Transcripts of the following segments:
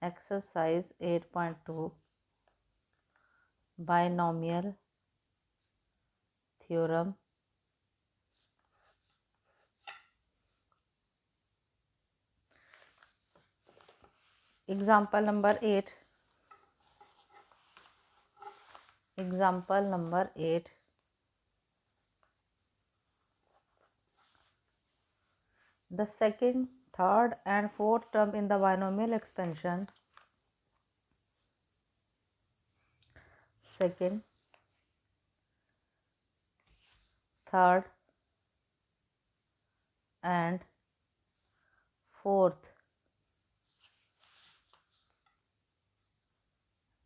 exercise 8.2 binomial theorem. Example number 8. Example number 8. The second, third and fourth term in the binomial expansion, second, third and fourth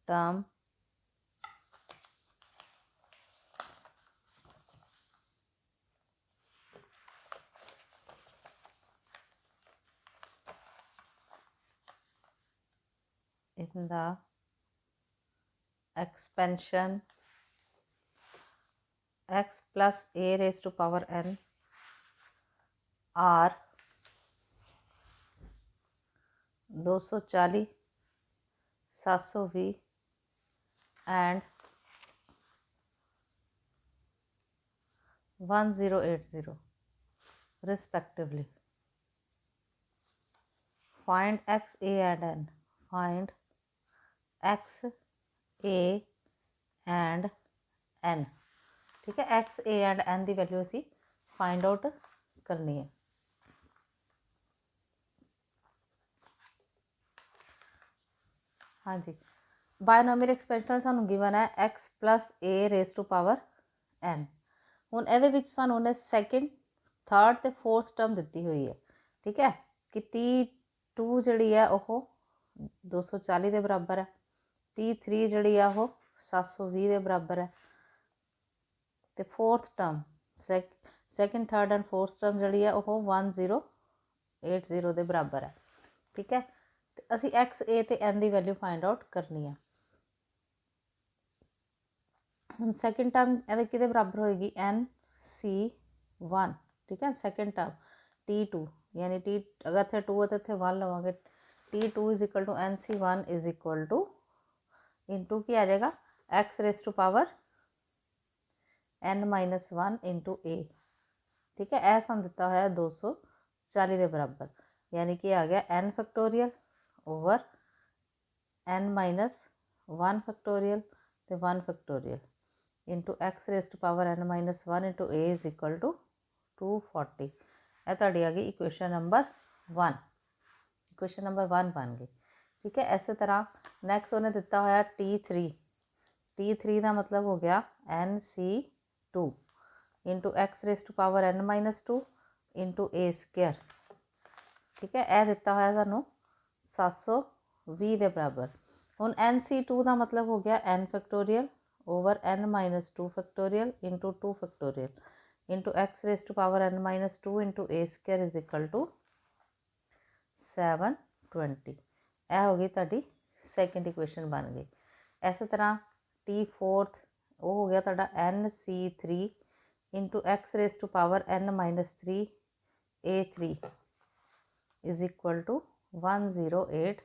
term in the expansion x plus a raised to power n are 240, 720 and 1080 respectively. Find x, a and n. Find x, a and n. ठीक है, x, a and n की value असी find out करनी है. हाँ जी, binomial expansion सानू given है x plus a raise to power n. हुण इहदे विच सानू उन्हें सैकेंड, थर्ड ते फोर्थ टर्म दिती हुई है. ठीक है कि T2 जिहड़ी है वो 240 के बराबर है, T3 जिहड़ी है वो 720 के बराबर है, तो fourth term second, third and fourth term जिहड़ी है वो 1080 के बराबर है. ठीक है, तो असी एक्स, ए ते एन की वैल्यू फाइंड आउट करनी है. हम सैकेंड टर्म ये कि बराबर होएगी NC1. ठीक है, सैकेंड टर्म T2 यानी T अगर इतने 2 है तो इतने 1 लवांगे. T2 is equal to NC1 is equal to into की आ जाएगा x raise to power n-1 into a. ठीक है, यह सानू दिता होया 240 के बराबर, यानी कि आ गया n factorial over n-1 factorial तो 1 factorial into x raise to power n-1 into a is equal to 240. यह तुहाडी आ गई इक्वेशन नंबर 1. इक्वेशन नंबर 1 बन गई. ठीक है, इस तरह नैक्सट उन्हें दिता होया T3 का मतलब हो गया NC2 into x raise to power n-2 into a square. ठीक है, यह दिता होया सानू 720 के बराबर. हुण NC2 का मतलब हो गया n factorial over n-2 factorial into 2 factorial into x raise to power n-2 into a square is equal to 720. यह हो गई तुहाडी सैकेंड इक्वेशन बन गई. इस तरह T4 वो हो गया तुहाडा NC3 into x raise to power n-3 A3 is equal to 1080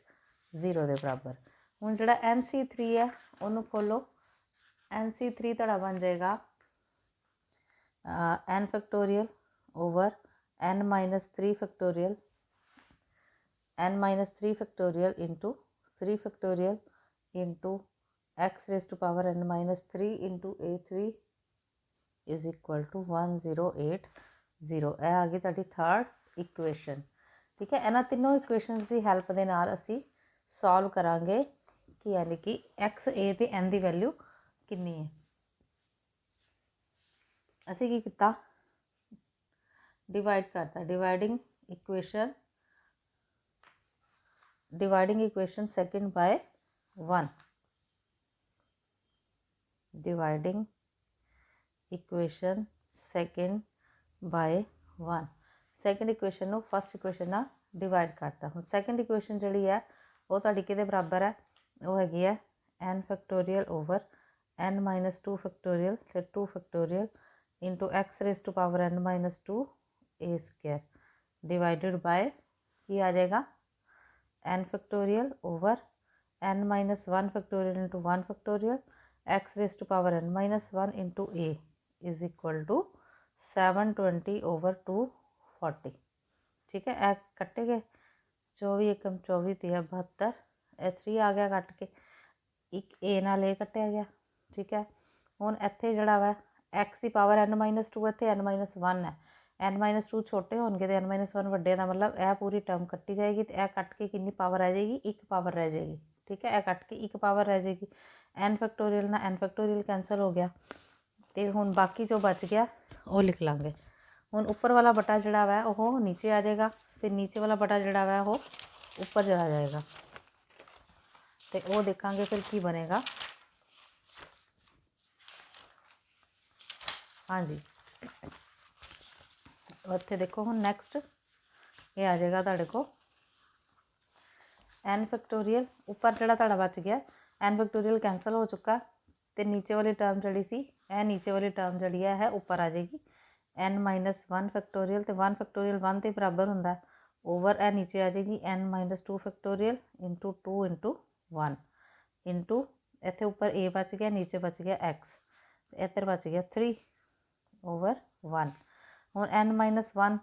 के बराबर. हुण जिहड़ा NC3 है उन्होंने खोलो. NC3 तुहाडा बन जाएगा n factorial over n-3 factorial n-3 factorial into 3 factorial into x raise to power n-3 into A3 is equal to 1080. यह आ गई तुहाडी थर्ड इक्वेशन. ठीक है, इन्हां तीनों इक्वेशनस की हैल्प के नाल असी सॉल्व करांगे कि यानी कि x, a ते n की वैल्यू कितनी है. असी की किता, डिवाइड करता. Dividing equation second by 1. Dividing equation second by 1. Second equation को फस्ट इक्वेशन नाल डिवाइड करता. हुण सैकेंड इक्वेशन जिहड़ी है वो तुहाडी किहदे बराबर है, वो हैगी है n factorial over n-2 factorial फिर 2 factorial into x raise to power n-2 a square divided by की आ जाएगा n factorial over n minus 1 factorial into 1 factorial x raised to power n minus 1 into a is equal to 720 over 240। ठीक है, ए कट्टे गए 24 एकम 24 तिया 72, ए 3 आ गया cut के, एक ए नाल ए कट्टिया गया। ठीक है, हुण इत्थे जिहड़ा वा एक्स की पावर n माइनस 2 इत्थे n माइनस 1 है, n माइनस 2 छोटे होणगे ते n माइनस 1 वड्डे दा मतलब यह पूरी टर्म कट्टी जाएगी तो यह कट के कितनी पावर रह जाएगी, एक पावर रह जाएगी। ठीक है, यह कट के एक पावर रह जाएगी, n फैक्टोरियल ना n फैक्टोरियल कैंसल हो गया तो हुण बाकी जो बच गया वो लिख लांगे। हुण उपर वाला बटा जिहड़ा वा वो नीचे आ जाएगा, फिर नीचे वाला बटा जिहड़ा वा वो ऊपर चला जाएगा तो वो देखांगे फिर की बनेगा। हाँ जी, उत्थे देखो हुण नैक्सट ये आ जाएगा तुहाडे को n फैक्टोरियल, उपर जिहड़ा तुहाडा बच गया n फैक्टोरियल कैंसल हो चुका तो नीचे वाली टर्म जिहड़ी सी यह नीचे वाली टर्म जिहड़ी है उपर आ जाएगी n माइनस 1 फैक्टोरियल तो 1 फैक्टोरियल 1 के बराबर हुंदा ओवर यह नीचे आ जाएगी n minus 2 factorial into 2 into 1 into इत्थे उपर a बच गया, नीचे बच गया x, इधर बच गया 3 ओवर 1। हुण n माइनस 1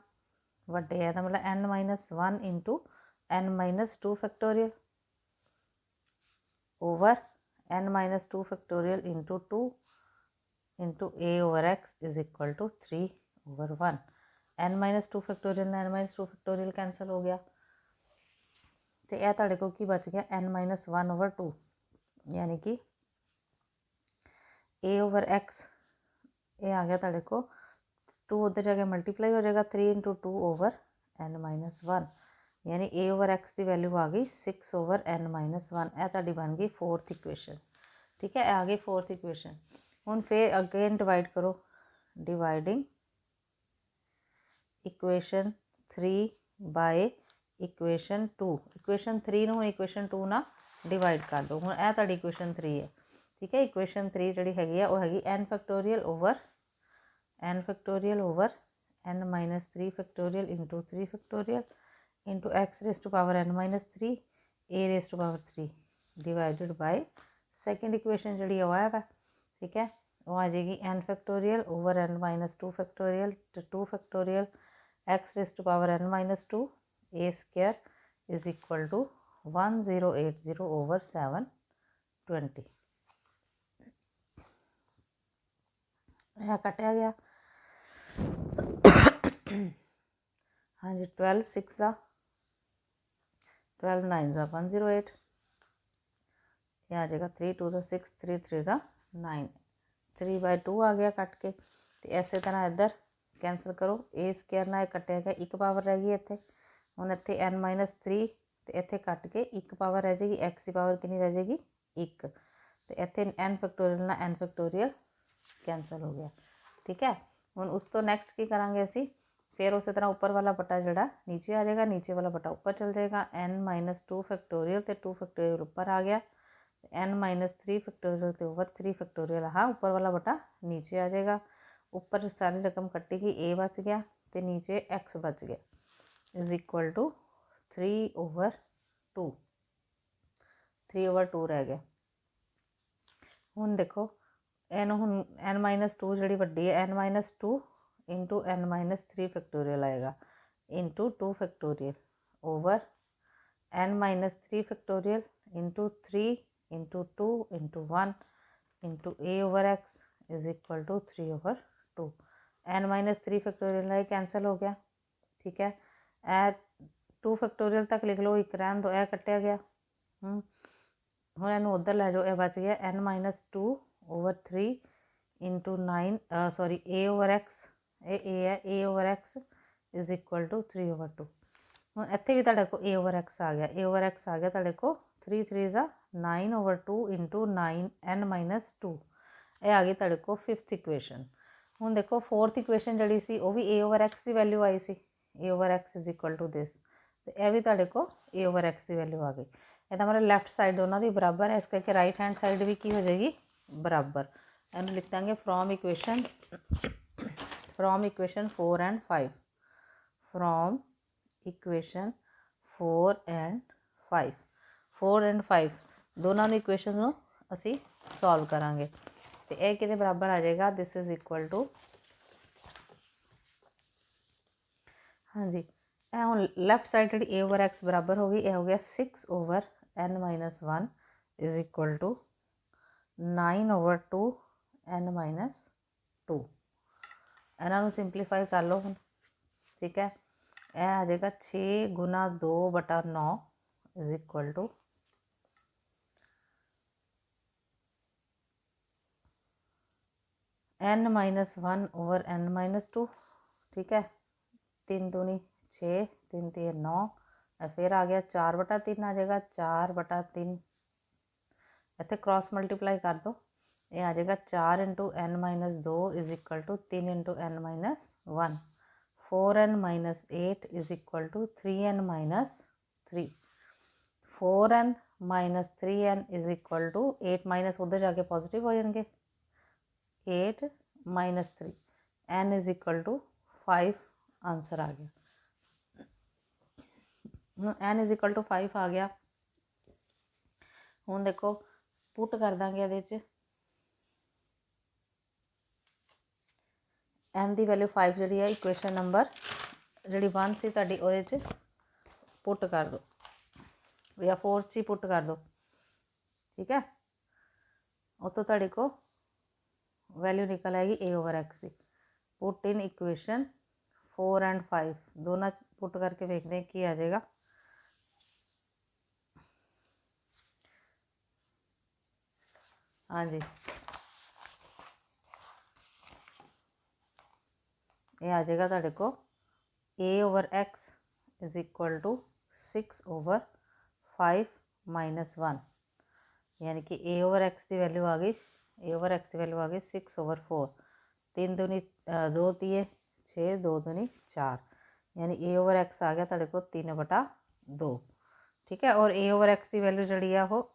वड्डे है तो मतलब n minus 1 into n minus 2 factorial over n minus 2 factorial into 2 into a over x is equal to 3 over 1। n minus 2 factorial न n माइनस 2 फैक्टोरियल कैंसल हो गया तो यह तुहाडे को की बच गया n माइनस 1 ओवर 2, यानी कि a ओवर x ये आ गया तुहाडे को 2 उधर जाके मल्टीप्लाई हो जाएगा 3 इंटू 2 ओवर n माइनस 1, यानी a ओवर x की वैल्यू आ गई 6 ओवर n माइनस 1। यह तुहाडी बन गई 4th इक्वेशन। ठीक है, आ गई 4th इक्वेशन। हुण फिर अगेन डिवाइड करो, dividing equation 3 by equation 2, equation 3 नूं इक्वेशन 2 ना डिवाइड कर दो। हुण यह तुहाडी इक्वेशन 3 है। ठीक है, इक्वेशन 3 जिहड़ी हैगी है वो हैगी n factorial over n minus 3 factorial into 3 factorial into x raise to power n minus 3 a raise to power 3 divided by second equation जिहड़ी है वो है। ठीक है, वो आ जाएगी n factorial over n minus 2 factorial तो 2 factorial x raise to power n minus 2 a square is equal to 1080 over 720। यह कटिया गया। हाँ जी, 12 6 का 12 9 का 108, ये आ जाएगा 3 2 का 6 3 3 का 9, 3 बाय 2 आ गया कट के। तो इस तरह इधर कैंसल करो, ए स्केयर ना कटिया गया, एक पावर रह गई इत्थे। हुण इत्थे n माइनस 3 तो इत्थे कट के एक पावर रह जाएगी, x की पावर कितनी रह जाएगी 1, तो इत्थे n फैक्टोरियल ना n फैक्टोरियल कैंसल हो गया। ठीक है, हुण उस तो नैक्सट की करांगे असी, फिर उस तरह उपर वाला बटा जिहड़ा नीचे आ जाएगा, नीचे वाला बटा उपर चल जाएगा। n माइनस 2 फैक्टोरियल तो 2 फैक्टोरियल उपर आ गया, n माइनस 3 फैक्टोरियल तो ओवर 3 फैक्टोरियल हाँ उपर वाला बटा नीचे आ जाएगा। उपर सारी रकम कटेगी, a बच गया तो नीचे x बच गया is equal to 3 over 2, 3 over 2 रह गया। हुण देखो एन हुण n माइनस 2 जी वड्डी है n minus 2 into n minus 3 factorial आएगा into 2 factorial over n minus 3 factorial into 3 into 2 into 1 into a over x is equal to 3 over 2। n minus 3 factorial है cancel हो गया। ठीक है, ए 2 फैक्टोरियल तक लिख लो, एक रहन दो, यह कटिया गया। हुण इनू उधर लै जाओ, यह बच गया n minus 2 over 3 into 9 sorry a over x, ये a है, a over x is equal to 3 over 2। हुण इत्थे भी तुहाडे को a ओवर x आ गया, a ओवर x आ गया तुहाडे को 3 3 ज़ा 9 ओवर 2 इंटू 9 n माइनस 2, ये आ गई तुहाडे को 5th इक्वेशन। हुण देखो 4th इक्वेशन जिहड़ी सी वो भी a ओवर x की वैल्यू आई सी, a over x is equal to this, तो यह भी तुहाडे को a ओवर x की वैल्यू आ गई। ਇਹਦਾ मतलब लैफ्ट साइड दोनों की बराबर है, इस करके राइट हैंड साइड भी की हो जाएगी बराबर। इन्हू लिख देंगे from equation 4 and 5, from equation 4 and 5 4 and 5 दोनों इक्वेशन में असी सॉल्व करांगे तो यह कि बराबर आ जाएगा दिस इज इक्वल टू हाँ जी हम लैफ्ट साइड जी ए ओवर एक्स बराबर हो गई यह हो गया 6 over n minus 1 is equal to 9 over 2 n minus 2 इन्हों सिंपलीफाई कर लो हम ठीक है यह आ जाएगा 6 गुना 2 बटा 9 is equal to n minus 1 over n minus 2 ठीक है 3 दूनी 6 3 3 9 फिर आ गया 4 बटा 3 आ जाएगा 4 बटा 3 इतने क्रॉस मल्टीप्लाई कर दो ये आ जाएगा 4 into n minus 2 is equal to 3 into n minus 1 4n minus 8 is equal to 3n minus 3 4n minus 3n is equal to 8 minus उधर जाके पॉजिटिव हो जाएंगे 8 minus 3 n is equal to 5 answer आ गया n इज इक्वल टू 5 आ गया हुण देखो पुट कर देंगे ये n की वैल्यू 5 जी है इक्वेशन नंबर जी 1 से तुहाडी उहदे च पुट कर दो या 4 च ही पुट कर दो ठीक है उतो तुहाडे को वैल्यू निकल आएगी a ओवर x की पुट इन इक्वेशन 4 एंड 5 दोनों पुट करके देखते हैं कि आ जाएगा हाँ जी ये आ जाएगा तुहाडे को a over x is equal to 6 over 5 minus 1 यानी कि a ओवर x की वैल्यू आ गई a ओवर x की वैल्यू आ गई 6 ओवर 4 3 दूनी 2 तीए 6 2 दूनी 4 यानी a ओवर x आ गया तुहाडे को 3 बटा 2 ठीक है और a ओवर x की वैल्यू जी है वो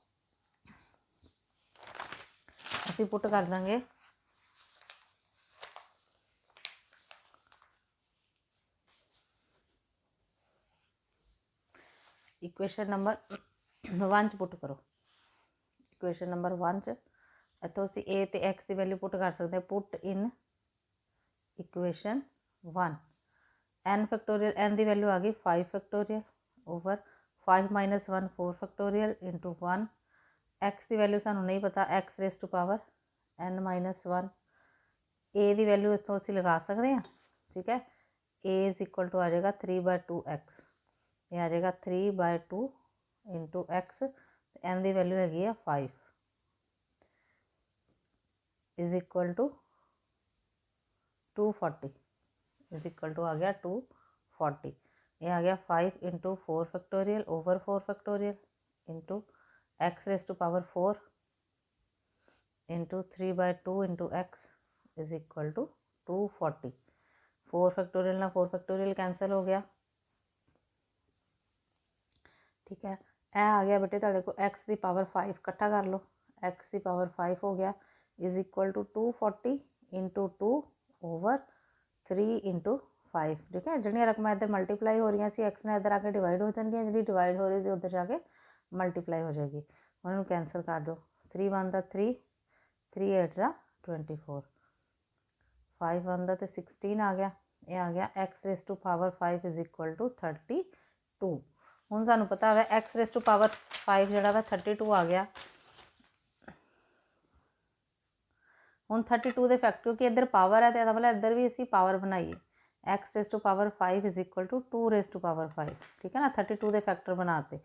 असी पुट कर देंगे इक्वेशन नंबर 1 च पुट करो इक्वेशन नंबर 1 च इतों असी ए ते एक्स की वैल्यू पुट कर सकते हैं put in equation 1 n factorial n की वैल्यू आ गई 5 factorial over 5 minus 1 4 factorial into 1 x की वैल्यू सानू नहीं पता x raise to power n minus 1 a की वैल्यू इतों असी लगा सकते हैं ठीक है ए इज इक्वल टू आ जाएगा 3/2x ये आ जाएगा 3/2 इंटू एक्स एन की वैल्यू हैगी है 5 is equal to 240 is equal to आ गया 240 ये आ गया 5 into 4 factorial over 4 factorial into x raise to power 4 into 3/2 into x is equal to 240 4 factorial ना 4 फैक्टोरियल कैंसल हो गया ठीक है यह आ गया बेटे तुहाडे को एक्स की पावर 5 कट्ठा कर लो एक्स की पावर 5 हो गया is equal to 240 into 2 over 3 into 5 ठीक है जिहड़ियां रकमां इधर मल्टीप्लाई हो रही सी एक्स ने इधर आके डिवाइड हो जाएगी जी डिवाइड हो रही थी उधर जाके मल्टीप्लाई हो जाएगी उन्होंने कैंसल कर दो 3 1 का 3 3 8 का 24 5 1 का तो 16 आ गया ये आ गया x raise to power 5 is equal to 32 हुण सानू पता है एक्स रेस टू पावर 5 जिहड़ा वा 32 आ गया हुण 32 दे फैक्टर क्योंकि इधर पावर है तो मतलब इधर भी असी पावर बनाइए x raise to power 5 is equal to 2 raise to power 5 ठीक है ना 32 दे फैक्टर बनाते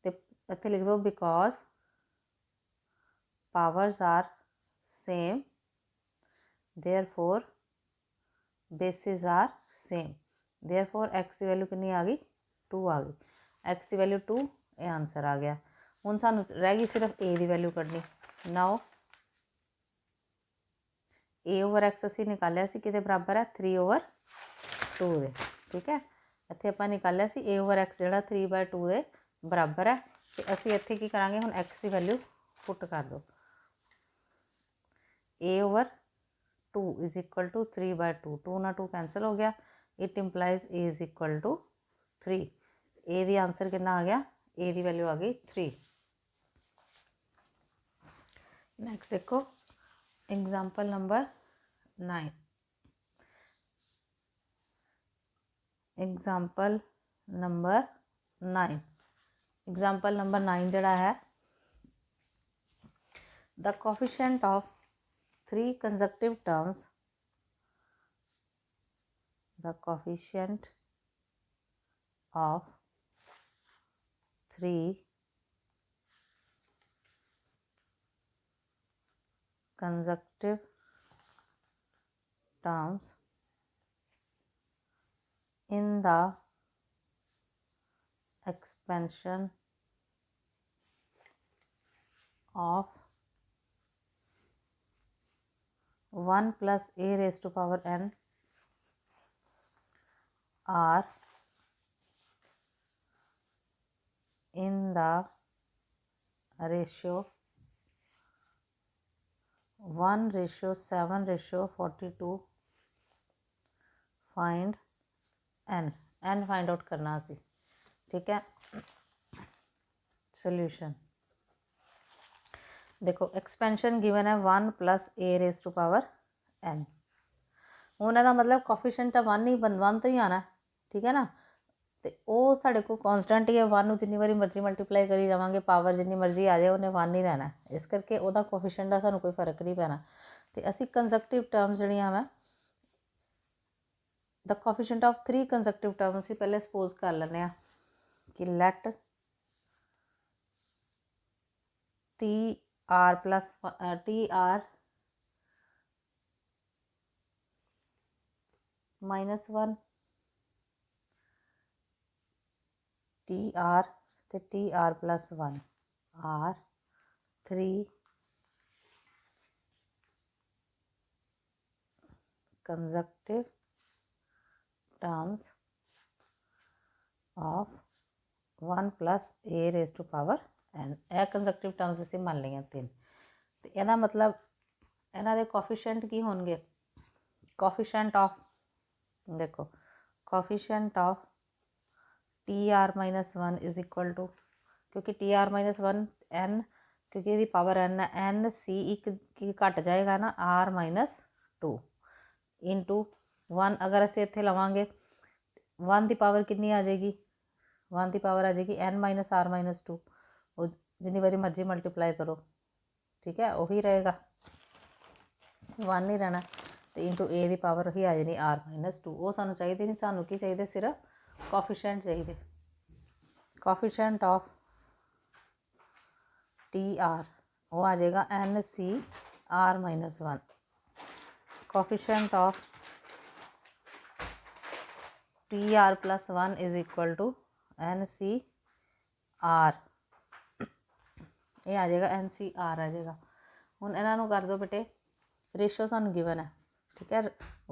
तो इत्थे लिख दो because powers are same therefore bases are same therefore x की वैल्यू कितनी आ गई 2 आ गई एक्स की वैल्यू 2 ये आंसर आ गया हुण सानू रह गई सिर्फ ए की वैल्यू कढनी नाउ ए ओवर एक्स असी निकालिया सी किहदे बराबर है 3 ओवर 2 दे ठीक है इत्थे आपां निकालिया सी ए ओवर एक्स जिहड़ा 3/2 दे बराबर है तो असी इत्थे की करांगे हुण एक्स की वैल्यू पुट कर दो a over 2 is equal to 3/2 2 ना 2 कैंसल हो गया it implies a is equal to 3 a the answer कितना आ गया ए की वैल्यू आ गई 3। नेक्स्ट देखो एग्जाम्पल नंबर 9। एग्जाम्पल नंबर 9 जड़ा है the coefficient of 3 consecutive terms the coefficient of 3 consecutive terms in the expansion of 1 plus a raised to power n are in the ratio 1:7:42 find n find out करना सी। ठीक है solution देखो expansion given है 1 plus a raised to power n। ਹੁਣ ਇਹਦਾ ਮਤਲਬ coefficient ਤਾਂ 1 ਹੀ 1 ਤੋਂ ਹੀ ਆਣਾ ਠੀਕ ਹੈ ਨਾ ਤੇ ਉਹ ਸਾਡੇ ਕੋਲ ਕਨਸਟੈਂਟ ਹੀ ਹੈ 1 ਨੂੰ ਜਿੰਨੀ ਵਾਰੀ ਮਰਜ਼ੀ ਮਲਟੀਪਲਾਈ ਕਰੀ ਜਾਵਾਂਗੇ ਪਾਵਰ ਜਿੰਨੀ ਮਰਜ਼ੀ ਆ ਜਾਏ ਉਹਨੇ 1 ਹੀ ਰਹਿਣਾ ਇਸ ਕਰਕੇ ਉਹਦਾ ਕੋਫੀਸ਼ੀਐਂਟ ਦਾ ਸਾਨੂੰ ਕੋਈ ਫਰਕ ਨਹੀਂ ਪੈਣਾ ਤੇ ਅਸੀਂ ਕੰਸੈਕਟਿਵ ਟਰਮਸ ਜਿਹੜੀਆਂ ਵਾ ਦ ਕੋਫੀਸ਼ੀਐਂਟ ਆਫ 3 ਕੰਸੈਕਟਿਵ ਟਰਮਸ ਅਸੀਂ ਪਹਿਲੇ ਸਪੋਜ਼ ਕਰ ਲੈਂਦੇ ਆ ਕਿ light TR plus TR -1 TR ਤੇ TR plus 1 are 3 consecutive terms of 1 plus a raised to power n। ਇਹ ਕੰਸੈਕਟਿਵ ਟਰਮਸ ਅਸੀਂ ਮੰਨ ਲਈਆਂ 3 ਤੇ ਇਹਦਾ ਮਤਲਬ ਇਹਨਾਂ ਦੇ ਕੋਫੀਸ਼ੀਐਂਟ ਕੀ ਹੋਣਗੇ ਕੋਫੀਸ਼ੀਐਂਟ ਆਫ देखो coefficient of TR -1 is equal to क्योंकि TR -1 n क्योंकि यदि पावर n है n c एक की घट जाएगा ना R -2 इंटू 1 अगर असीं इत्थे लवांगे 1 की पावर कितनी आ जाएगी 1 की पावर आ जाएगी n -R -2 वो जिन्नी बारी मर्जी मल्टीप्लाई करो ठीक है वही रहेगा 1 ही रहना तो इंटू ए की पावर ही आ जानी R -2 वो सानू चाहिए नहीं सानू की चाहिए सिर्फ कोफिशिएंट चाहिए कोफिशिएंट ऑफ TR वो आ जाएगा NCR -1 coefficient of TR + 1 is equal to NCR ये आ जाएगा NCR आ जाएगा हुण इन्हां कर दो बेटे रेशो सानू गिवन है ठीक है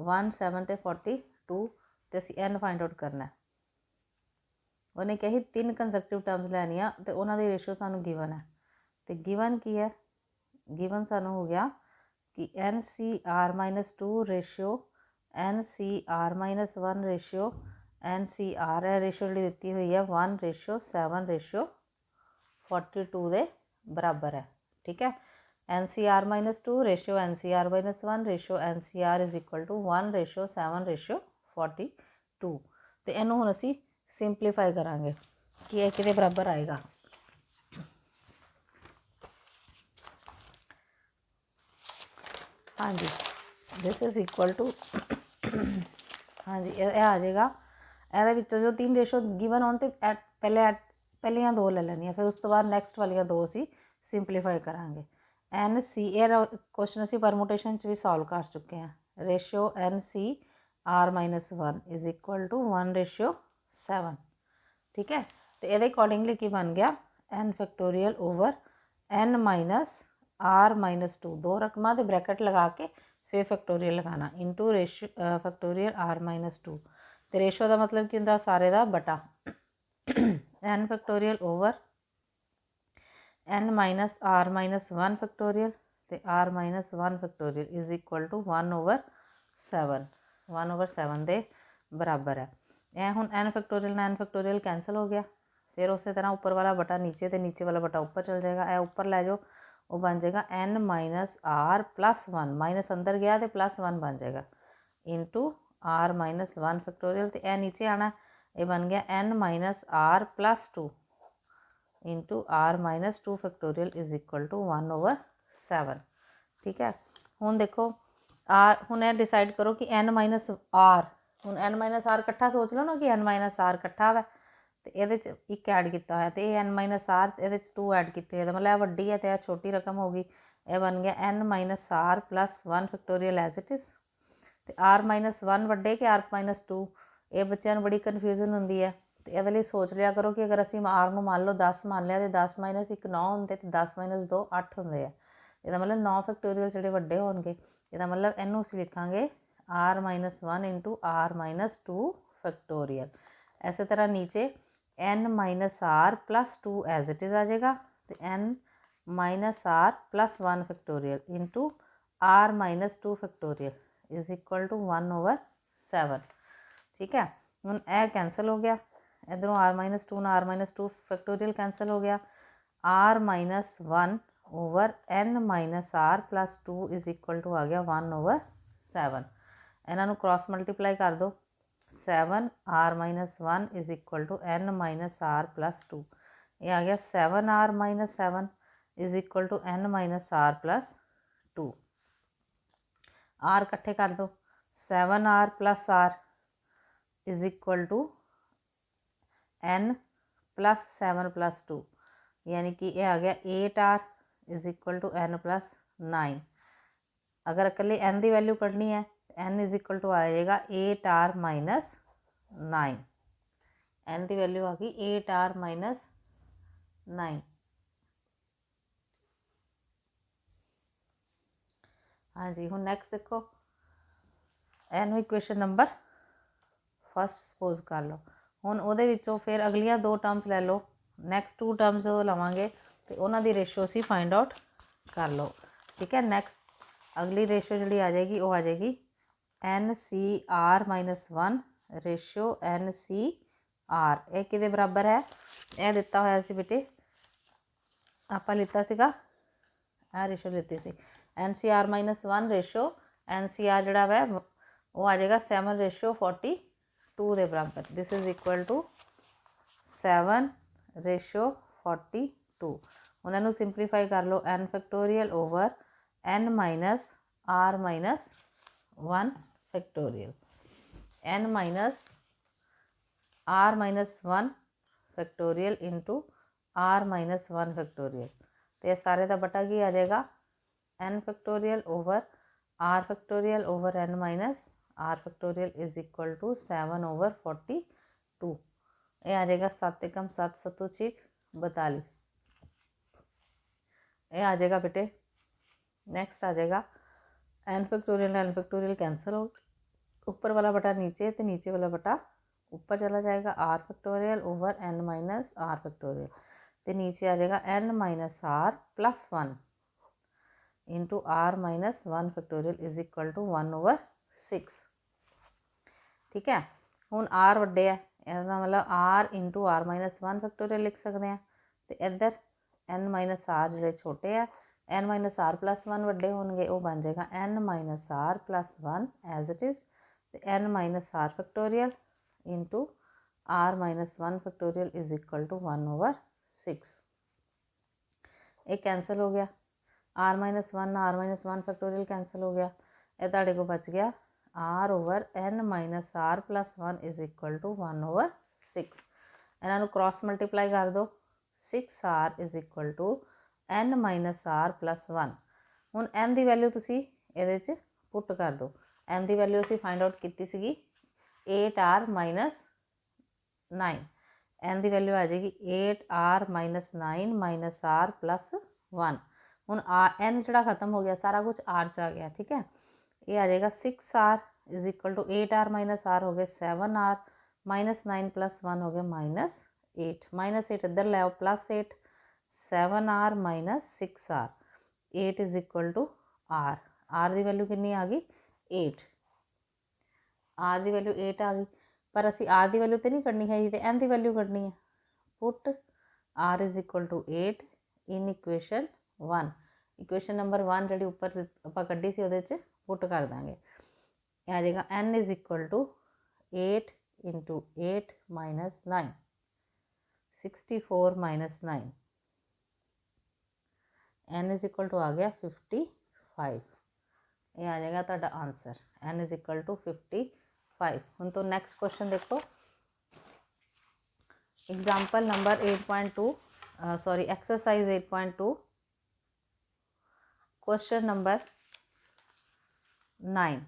1 7 ਤੇ 42 ਤੇ ਅਸੀਂ n फाइंड आउट करना है ਉਹਨੇ ਕਹੀ 3 ਕੰਸੈਕਟਿਵ ਟਰਮਸ ਲੈਣੀਆਂ ਤੇ ਉਹਨਾਂ ਦੀ ਰੇਸ਼ੋ ਸਾਨੂੰ ਗਿਵਨ ਹੈ ਤੇ ਗਿਵਨ ਕੀ ਹੈ ਗਿਵਨ ਸਾਨੂੰ ਹੋ ਗਿਆ ਕਿ NCR -2 ratio NCR -1 ratio NCR ਹੈ ਰੇਸ਼ੋ ਜਿਹੜੀ ਦਿੱਤੀ ਹੋਈ ਹੈ 1:7:42 ਦੇ ਬਰਾਬਰ ਹੈ ਠੀਕ ਹੈ NCR -2 ratio NCR -1 ratio NCR is equal to 1:7:42 तो इनू हुण असी सिंपलीफाई करांगे कि यह किहदे बराबर आएगा हाँ जी दिस इज इक्वल टू हाँ जी यह आ जाएगा ਇਹਦੇ ਵਿੱਚੋਂ जो 3 रेशो गिवन होने तो पहलियां 2 ले लैनियां फिर उस तो बाद नैक्सट वालियां 2 असी सिंपलीफाई करांगे NCR क्वेश्चन असी परमुटेशन भी सॉल्व कर चुके हैं ratio NCR -1 is equal to 1:7 ठीक है तो ये अकॉर्डिंगली की बन गया n factorial over n -R -2 दो रकमां दे ब्रैकेट लगा के फिर फैक्टोरियल लगाना इंटू रेशो फैक्टोरियल R -2 तो रेशो का मतलब की होंदा सारे का बटा n factorial over n -R -1 factorial तो R -1 factorial is equal to 1/7 दे बराबर है यह हुण n फैक्टोरियल कैंसल हो गया फिर उस तरह उपर वाला बटा नीचे तो नीचे वाला बटा उपर चल जाएगा। यह उपर लै जाओ, वो बन जाएगा n minus are plus 1, minus अंदर गया तो प्लस 1 बन जाएगा इंटू आर माइनस 1 फैक्टोरियल। तो यह नीचे आना, ये बन गया n minus are plus 2 into are minus 2 factorial is equal to 1/7। ठीक है, हुण देखो आर, हुण यह डिसाइड करो कि n माइनस आर, हुण n माइनस आर कट्ठा सोच लो ना कि n माइनस आर कट्ठा वै, तो ये एक ऐड किया होया, तो ये n माइनस आर ये 2 ऐड किए हुए, मतलब यह वड्डी है तो यह छोटी रकम होगी। यह बन गया n minus are plus 1 factorial as it is. तो आर माइनस 1 वड्डे कि आर माइनस 2, ये बच्चों को बड़ी कन्फ्यूजन होंगी है। तो ये सोच लिया करो कि अगर असीं आर को मान लो 10 मान लिया, तो 10 माइनस 1 9 होंगे, तो 10 माइनस 2 8 होंगे है। इसका मतलब 9 फैक्टोरियल जोड़े वड्डे होंगे। इसका मतलब इनू असीं लिखांगे r minus 1 into are minus 2 factorial. इस तरह नीचे n minus are plus 2 as it is आ जाएगा, तो n minus are plus 1 factorial into are minus 2 factorial is equal to 1/7। ठीक है, हुण यह कैंसल हो गया, इधरों आर माइनस 2 ना आर माइनस 2 फैक्टोरियल कैंसल हो गया। R minus 1 over n minus are plus 2 is equal to आ गया 1/7। इन्हों क्रॉस मल्टीप्लाई कर दो, 7 r minus 1 is equal to n minus are plus 2, ये आ गया 7 r minus 7 is equal to n minus are plus 2। R कट्ठे कर दो, 7 r plus r is equal to n plus 7 plus 2, यानी कि यह आ गया 8 R is equal to n plus 9। अगर अकेले n की वैल्यू कढ़नी है, n इज इक्वल टू आ जाएगा 8 आर माइनस 9। n की वैल्यू आ गई 8 आर माइनस 9। हाँ जी, हूँ नैक्सट देखो, Inu equation number first suppose कर लो। हुण उहदे विचों फिर अगलियां 2 टर्म्स लै लो, नैक्सट 2 टर्म्स लवांगे तो उन्हां दी रेशो असीं फाइंड आउट कर लो। ठीक है, नैक्सट अगली रेशो जी आ जाएगी वो आ जाएगी NCR माइनस 1 रेशो NCR। ये किहदे बराबर है, यह दिता होया सी बेटे, आपां लिता सीगा आ रेशो लीती सी NCR माइनस 1 रेशो NCR जिहड़ा वै वो आ जाएगा 7/42 के बराबर। This is equal to 7/42। हुण इहनूं सिंपलीफाई कर लो, n factorial over n minus r minus 1 factorial, n minus r minus 1 factorial into r minus 1 factorial. तो यह सारे का बटा की आ जाएगा n factorial over r factorial over n minus r factorial is equal to 7/42। ये आ जाएगा 7 एकम 7 7 6 42। ये आ जाएगा बेटे। नैक्सट आ जाएगा n फैक्टोरियल कैंसल हो, ऊपर वाला बटा नीचे तो नीचे वाला बटा ऊपर चला जाएगा, r factorial over n minus r factorial, तो नीचे आ जाएगा n minus r plus 1 into r minus 1 factorial is equal to 1/6। ठीक है, हुण r वड्डे है, इसका मतलब r into r minus 1 factorial लिख सकते हैं, तो इधर n माइनस r जोड़े छोटे है, n माइनस r प्लस 1 वड्डे होंगे, वो बन जाएगा n minus r plus 1 as it is, तो n minus r factorial into r minus 1 factorial is equal to 1/6। ये कैंसल हो गया, r माइनस 1 फैक्टोरियल कैंसल हो गया, ये तुहाडे को बच गया r over n minus r plus 1 is equal to 1/6। इन्हों क्रॉस मल्टीप्लाई कर दो, 6r is equal to n minus r plus 1। हुण n की वैल्यू तुसीं इहदे च पुट कर दो, n की वैल्यू असीं फाइंड आउट की सीगी 8r माइनस 9, n की वैल्यू आ जाएगी 8r minus 9 minus r plus 1। हुण n जिहड़ा खत्म हो गया, सारा कुछ r च आ गया। ठीक है, ये आ जाएगा 6r is equal to 8r minus r हो गए 7r माइनस 9 प्लस 1 हो गए -8, -8 इधर ले आओ plus 8, 7r minus 6r, 8 is equal to r। r की वैल्यू कितनी आ गई 8, r की वैल्यू 8 आ गई, पर असी r की वैल्यू तो नहीं कढ़नी है, तो n की वैल्यू कढ़नी है। Put r is equal to 8 in equation 1। Equation number 1 जी उपर आप कड्डी सी वो पुट कर देंगे, आ जाएगा n is equal to 8 into 8 minus 9, 64 minus 9, n is equal to आ गया 55। ये आ जाएगा तुहाडा answer, n is equal to 55। हुण तो नैक्सट क्वेश्चन देखो, example number 8.2 sorry exercise 8.2 question number 9।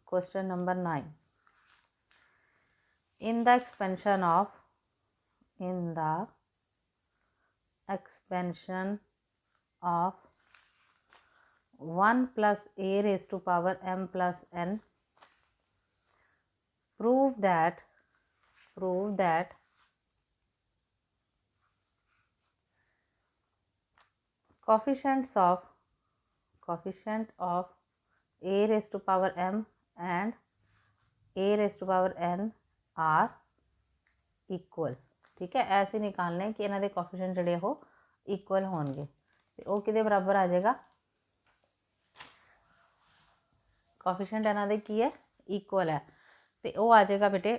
Question number 9, in the expansion of 1 plus a raised to power m plus n, prove that coefficients of a raised to power m and a raised to power n are equal। ठीक है, ऐसे निकालने कि इन्होंने coefficient जोड़े हो equal होंगे, तो वो किदे बराबर आ जाएगा, कोफिशिएंट इन्होंने की है इक्वल है, तो वो आ जाएगा बेटे।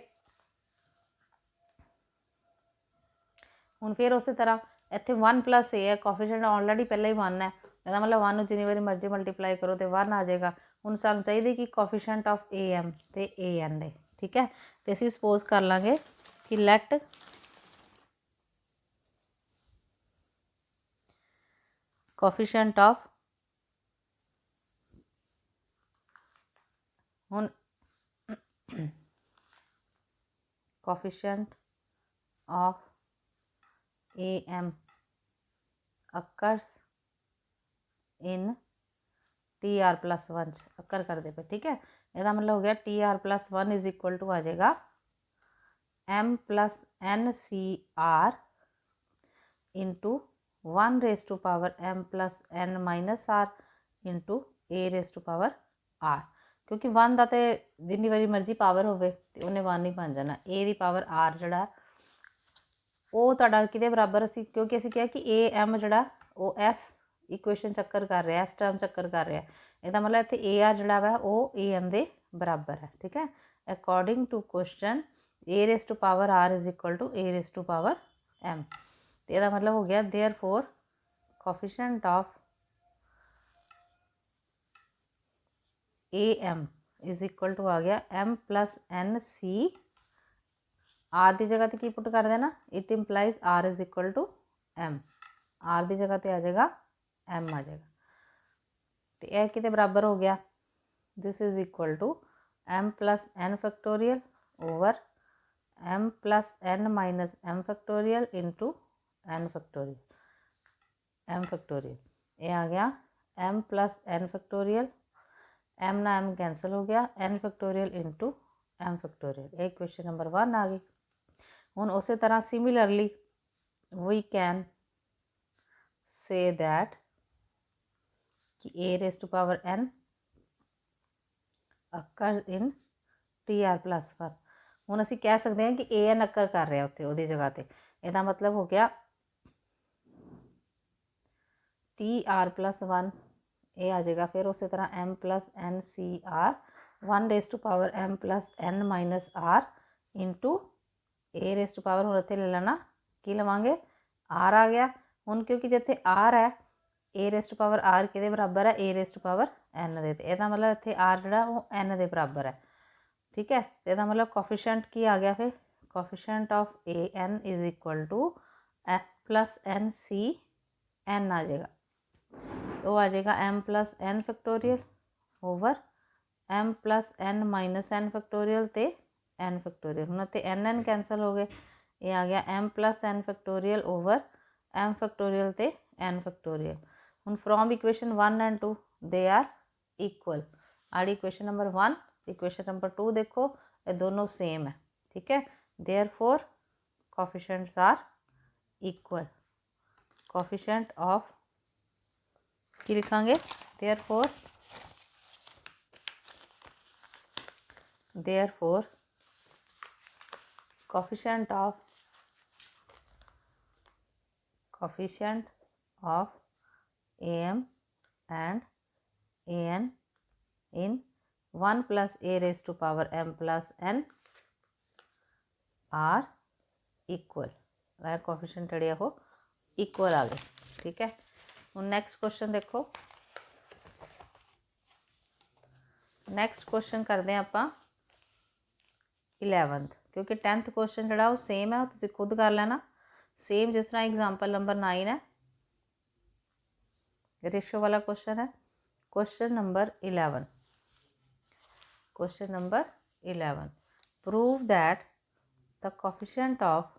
हुण फिर उस तरह इत्थे 1 प्लस ए है, कोफिशिएंट ऑलरेडी पहले ही 1 है, इसका मतलब 1 नूं जिन्नी बारी मर्जी मल्टीप्लाई करो तो 1 आ जाएगा। हुण सानूं चाहिए कि कोफिशिएंट ऑफ ए एम तो ए एन दे, ठीक है, तो असीं सपोज कर लांगे कि लैट कोफिशिएंट ऑफ हुण coefficient of a m occurs in t are plus 1 occur कर दे पे, ठीक है। इसका मतलब हो गया t are plus 1 is equal to आ जाएगा m plus N C R into 1 raise to power M plus N minus are into A raise to power r, क्योंकि 1 का तो जिन्नी बारी मर्जी पावर हो उन्हें 1 ही बन जाना। ए दी पावर आर जड़ा वो तुहाडा किहदे बराबर असी, क्योंकि असीं कहा कि ए एम जड़ा वो एस इक्वेशन चक्कर कर रहा, एस टर्म चक्कर कर रहा, इसका मतलब इत्थे ए आर जड़ा वा वो ए एम दे बराबर है, ठीक है। According to question a raise to power r is equal to a raise to power m, तो इसका मतलब हो गया therefore coefficient of a m is equal to आ गया m plus N C r की जगह तो की पुट कर देना, it implies r is equal to m, r की जगह तो आ जाएगा एम आ जाएगा, तो यह कि बराबर हो गया, this is equal to m plus n factorial over m plus N minus m factorial into n factorial, m factorial ये आ गया m plus n factorial, m ना एम कैंसल हो गया, n factorial into m factorial, ये question number 1 आ गई। हुण उस तरह similarly we can say that कि a raise to power n occur in t are plus 1, हुण असीं कह सकते हैं कि ए एन अकर कर रहा उत्थे उहदी जगह ते, इसदा मतलब हो गया टी आर प्लस 1 ये आ जाएगा, फिर उस तरह M plus N C R 1 raise to power M plus N minus are into A raise to power हुण इत्थे ले लेना की लवांगे आर आ गया। हुण क्योंकि जिथे आर है ए रेस टू पावर आर किहदे बराबर है, ए रेस टू पावर एन दे, तो इसका मतलब इत्थे आर जिहड़ा वो एन दे बराबर है, ठीक है। तो इसका मतलब कोफिशिएंट की आ गया, फिर coefficient of a n is equal to f plus N c n आ जाएगा, तो आ जाएगा m plus n factorial over m plus N minus n factorial ते एन फैक्टोरियल, हुण इत्थे एन एन कैंसल हो गए, ये आ गया m plus n factorial over m factorial ते एन फैक्टोरियल। हुण from equation 1 and 2 they are equal, आड़ी इक्वेशन नंबर 1 इक्वेशन नंबर 2 देखो ये दोनों सेम है, ठीक है। Therefore coefficients are equal, coefficient of की लिखांगे therefore coefficient of coefficient of am and an in 1 plus a raised to power m plus n are equal। Coefficient ਜਿਹੜੇ ਆ ਉਹ इक्वल आ गए। ठीक है, ਹੁਣ नैक्सट क्वेश्चन देखो। नैक्सट क्वेश्चन करते हैं आप 11th, क्योंकि 10th क्वेश्चन जोड़ा वो सेम है, तुम खुद कर लेना। सेम जिस तरह एग्जाम्पल नंबर 9 है, रेशो वाला क्वेश्चन है। Question number 11, question number 11, prove that the coefficient of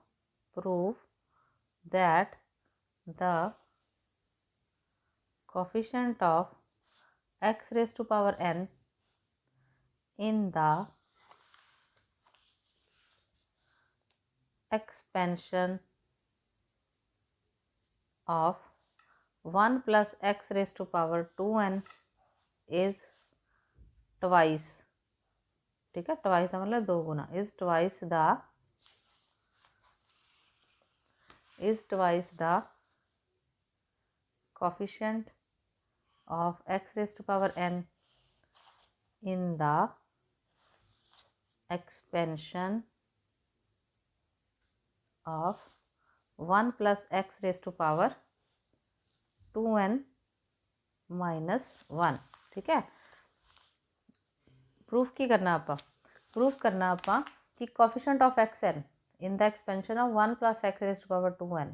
x raised to power n in the expansion of 1 plus x raised to power 2n is twice। ठीक है, twice का मतलब 2 गुना, is twice the coefficient of x raised to power n in the expansion of 1 plus x raised to power 2n minus 1। ठीक है, proof की करना आप, proof करना आप कि coefficient of x n in the expansion of 1 plus x raise to power 2n,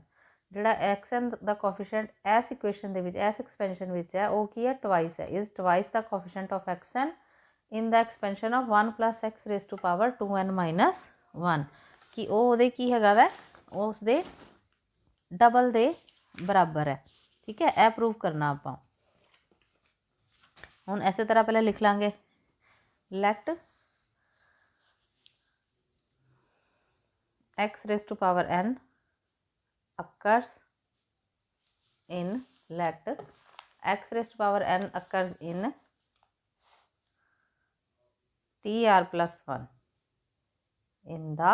ਜਿਹੜਾ x n the coefficient इस इक्वेशन ਦੇ ਵਿੱਚ ਇਸ ਐਕਸਪੈਂਸ਼ਨ ਵਿੱਚ ਹੈ, ਉਹ ਕੀ ਹੈ, ਟਵਾਈਸ ਹੈ। Is twice the coefficient of x n in the expansion of 1 plus x raise to power 2n minus 1, कि ਉਹ ਉਹਦੇ ਕੀ ਹੈਗਾ ਵੈ, ਉਸ ਦੇ ਡਬਲ ਦੇ ਬਰਾਬਰ ਹੈ। ठीक है, ਇਹ प्रूव करना ਆਪਾਂ। ਹੁਣ ਇਸੇ ਤਰ੍ਹਾਂ ਪਹਿਲਾਂ ਲਿਖ ਲਾਂਗੇ, let x raised to power n occurs in tr plus 1 in the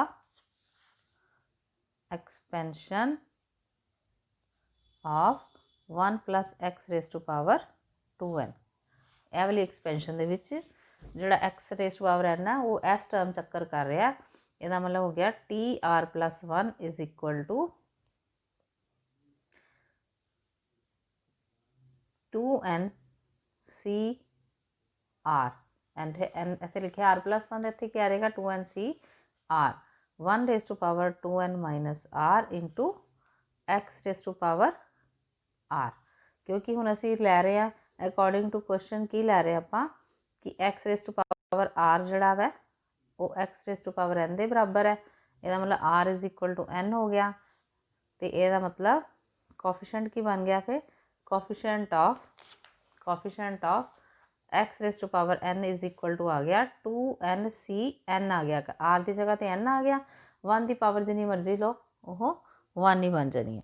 expansion of 1 plus x raised to power 2n। ਇਹ ਵਾਲੀ एक्सपेंशन ਦੇ ਵਿੱਚ ਜਿਹੜਾ x raised to power n ਹੈ ਉਹ ਇਸ ਟਰਮ ਚੱਕਰ ਕਰ ਰਿਹਾ। ਇਹਦਾ मतलब हो गया tr plus 1 is equal to 2n c r, and इतने लिखे r plus 1, इतने क्या रहेगा 2n c r, 1 raised to power 2n minus r into x raised to power r। क्योंकि हुण असी लै रहे हैं अकॉर्डिंग टू क्वेश्चन की लै रहे आपां कि x raised to power r जिहड़ा वै वो x raised to power n ਦੇ बराबर है। ਇਹਦਾ मतलब r is equal to n हो गया, तो ਇਹਦਾ मतलब कोफिशिएंट की बन गया फिर coefficient of x raised to power n is equal to आ गया 2n आ गया, r की जगह तो n आ गया, 1 की पावर जिनी मर्जी लो वो 1 ही बन जानी है।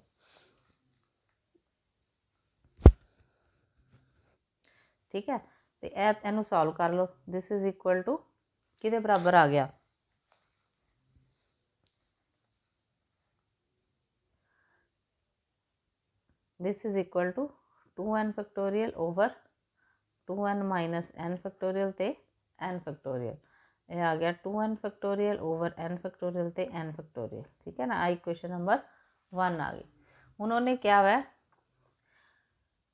ठीक है, तो इनू सॉल्व कर लो। दिस इज इक्वल टू किहदे बराबर आ गया, this is equal to 2n factorial over 2n minus n factorial ते n फैक्टोरियल, ये आ गया 2n factorial over n factorial ते n फैक्टोरियल। ठीक है ना, आई क्वेश्चन नंबर 1 आ गई। उन्होंने क्या है,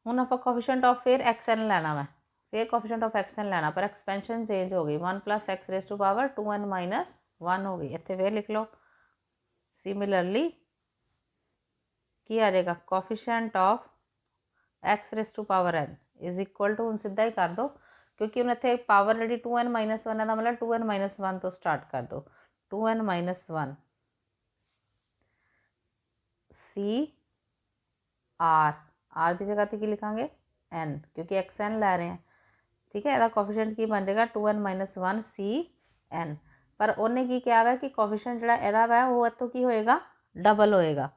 हुण आप कोफिशिएंट ऑफ फिर xn लेना वा, फिर कोफिशिएंट ऑफ xn लेना, पर एक्सपेंशन चेंज हो गई, 1 plus x raise to power 2n minus 1 हो गई। इतने फिर लिख लो सिमिलरली की आ जाएगा coefficient of x raise to power n is equal to, हम सीधा ही कर दो क्योंकि हम इतने पावर जी 2n माइनस 1 का मतलब 2n माइनस 1 तो स्टार्ट कर दो, 2n माइनस 1 सी आर की जगह तो की लिखांगे n, क्योंकि एक्स एन लै रहे हैं। ठीक है, यदा कोफिशिएंट की बन जाएगा 2n माइनस 1 सी एन, पर उन्हें की क्या है कि कोफिशिएंट जो यदा वै वो इतों की होएगा, डबल होएगा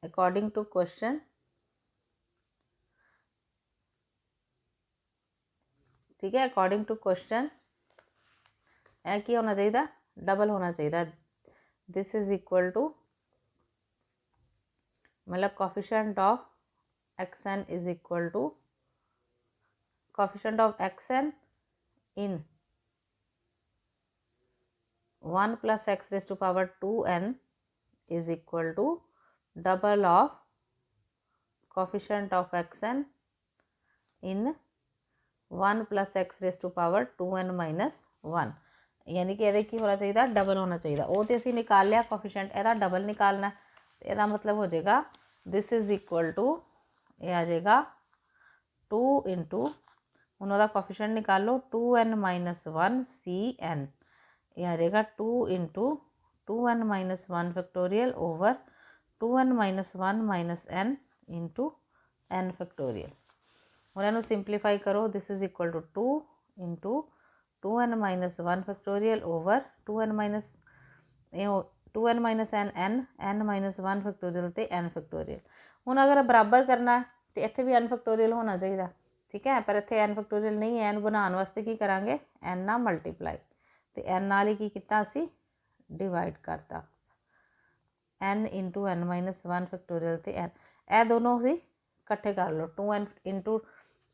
अकॉर्डिंग टू क्वेश्चन। ठीक है, अकॉर्डिंग टू क्वेश्चन यह की होना चाहिए, डबल होना चाहिए। दिस इज इक्वल टू मतलब coefficient of x n is equal to coefficient of x n in 1 plus x raised to power 2n is equal to double of coefficient of xn in 1 plus x raised to power 2n minus 1 यानी कि ये की होना चाहिए double होना चाहिए वो तो असी निकाल लिया कोफिशिएंट एदा डबल निकालना एदा मतलब हो जाएगा दिस इज इक्वल टू ये आ जाएगा 2 इंटू हूँ वह कोफिशिएंट निकाल लो 2n माइनस 1 cn ये आ जाएगा 2 into 2n minus 1 factorial over 2n minus 1 minus n into n factorial हूँ इन्हू सिंपलीफाई करो this is equal to 2 into 2n minus 1 factorial over 2n minus 2n minus n minus 1 factorial तो n factorial हूँ अगर बराबर करना तो इतने भी n फैक्टोरियल होना चाहिए ठीक है पर इतने n फैक्टोरियल नहीं है n बनाने वास्ते की करांगे n ना मल्टीप्लाई तो n नाल ही की किता असी डिवाइड करता n into n minus 1 factorial तो n ए दोनों असी इकट्ठे कर लो 2n इंटू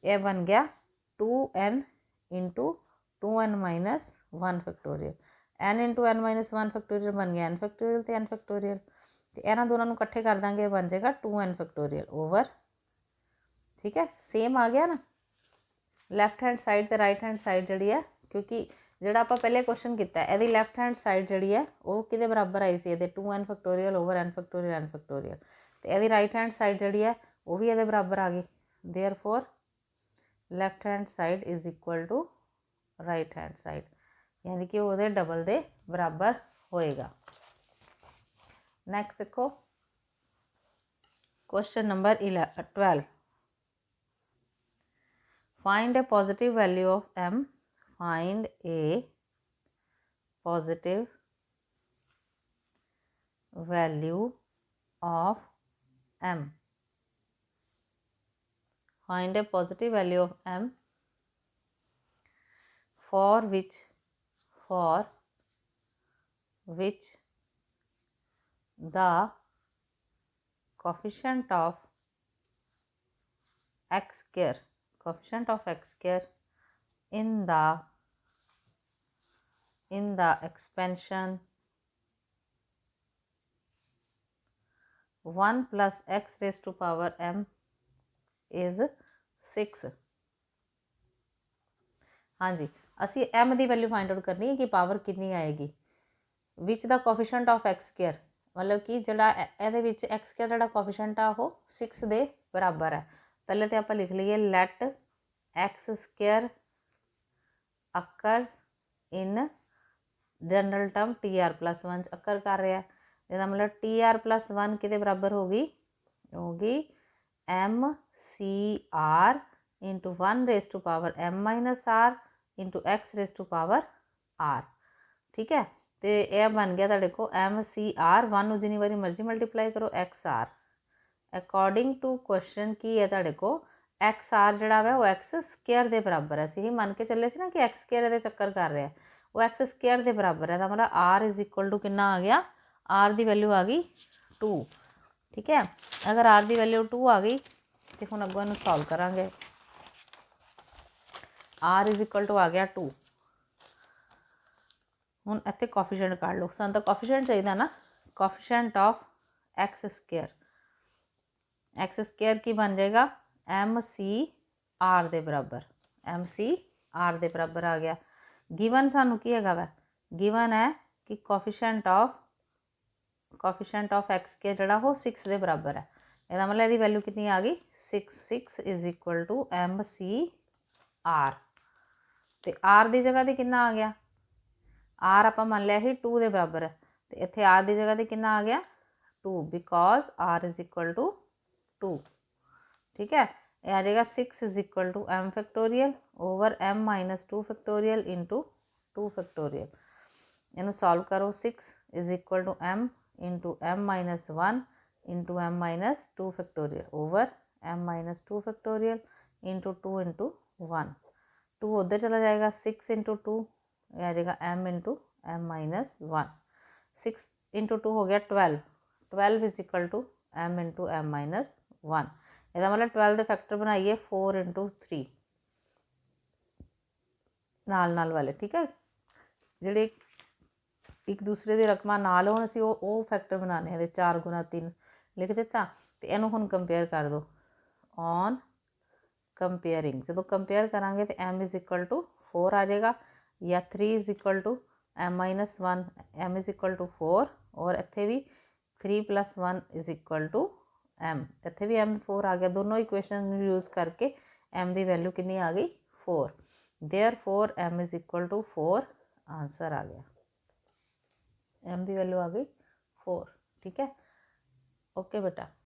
ये बन गया 2n into 2n minus 1 factorial n into n minus 1 factorial बन गया n फैक्टोरियल तो n फैक्टोरियल तो इन्होंने दोनों को इकट्ठे कर देंगे बन जाएगा 2n फैक्टोरियल ओवर ठीक है सेम आ गया ना लैफ्ट हैंड साइड तो राइट हैंड साइड जी है क्योंकि जोड़ा आप पहले क्वेश्चन किया यदि लैफ्ट हैंड साइड जी है वो कि बराबर आई सी 2n factorial over n factorial n factorial तो यदि राइट हैंड साइड जी है वो भी ये बराबर आ गई therefore left hand side is equal to right hand side यानी कि वो डबल दे बराबर होएगा। नैक्सट देखो question number 12 find a positive value of m find a positive value of m find a positive value of m for which the coefficient of x square in the expansion 1 plus x raised to power m is 6। हाँ जी असी m की value find out करनी है कि power कितनी आएगी which the coefficient of x square मतलब कि जोड़ा ये एक्स स्क्वायर जोड़ा कोफिशिएंट आ वो 6 के बराबर है। पहले तो आप लिख लीए let x square occurs in general term T are plus 1 occur कर रहा है इसका मतलब टी आर प्लस 1 कि बराबर होगी M C are into 1 raise to power m minus are into x raise to power r ठीक है तो यह बन गया तुहाडे को एम सी आर 1 जिनी बारी मर्जी मल्टीप्लाई करो x R according to question की है तुहाडे को एक्स आर जोड़ा है वो एक्स स्क्वायर के बराबर है असीं मन के चले ना कि एक्स स्क्वायर ये चक्कर कर रहा है वो एक्स स्क्वायर के बराबर है तो मतलब आर इज इक्वल टू कितना आ गया आर की वैल्यू आ गई 2 ठीक है। अगर आर की वैल्यू 2 आ गई तो हम अगों इनू सॉल्व करांगे आर इज इक्वल टू आ गया 2 हुण इत्थे कोफिशिएंट काढ़ लो सानूं तो कोफिशिएंट चाहिए ना कोफिशिएंट ऑफ एक्स स्क्वायर की बन जाएगा एम सी आर के बराबर एम सी आर के बराबर आ गया गिवन सानू की है वै गिवन है कि कोफिशिएंट ऑफ एक्स के जोड़ा वो 6 के बराबर है इसका मतलब यदि वैल्यू कितनी आ गई 6 is equal to M C R तो आर की जगह तो कितना आ गया आर आप मान लिया ही 2 के बराबर है तो इत्थे आर की जगह तो कितना आ गया 2 because R is equal to 2 ठीक है यह आ जाएगा 6 is equal to m factorial over m minus 2 factorial into 2 factorial इनू सॉल्व करो 6 is equal to m into m minus 1 into m minus 2 factorial over m minus 2 factorial into 2 into 1 2 उधर चला जाएगा 6 इंटू 2 यह आ जाएगा m into m minus 1 6 into 2 हो गया 12, 12 is equal to m into m minus 1। ਇਹਦਾ मतलब 12 ਦੇ फैक्टर बनाइए 4 इंटू 3 नाल वाले, ठीक है। ਜਿਹੜੇ एक दूसरे ਦੀ ਰਕਮਾਂ ਨਾਲ ਹੋਣ ਅਸੀਂ ਉਹ ਫੈਕਟਰ ਬਣਾਉਣੇ ਇਹਦੇ 4 ਗੁਣਾ 3 ਲਿਖ ਦਿੱਤਾ। ਤੇ ਇਹਨੂੰ ਹੁਣ ਕੰਪੇਅਰ ਕਰ ਦਿਓ ਔਨ ਕੰਪੇਅਰਿੰਗ। ਜਦੋਂ ਕੰਪੇਅਰ ਕਰਾਂਗੇ ਤੇ m ਇਜ਼ ਇਕੁਅਲ ਟੂ 4 ਆ ਜਾਏਗਾ ਜਾਂ 3 is equal to m minus 1, m is equal to 4 ਔਰ ਇੱਥੇ ਵੀ 3 plus 1 is equal to m, ਇੱਥੇ ਵੀ m 4 ਆ ਗਿਆ। ਦੋਨੋਂ ਇਕੁਏਸ਼ਨ ਨੂੰ ਯੂਜ਼ ਕਰਕੇ m ਦੀ ਵੈਲਿਊ ਕਿੰਨੀ ਆ ਗਈ 4। Therefore m is equal to 4, answer आ गया, m की वैल्यू आ गई 4। ठीक है, ओके बेटा।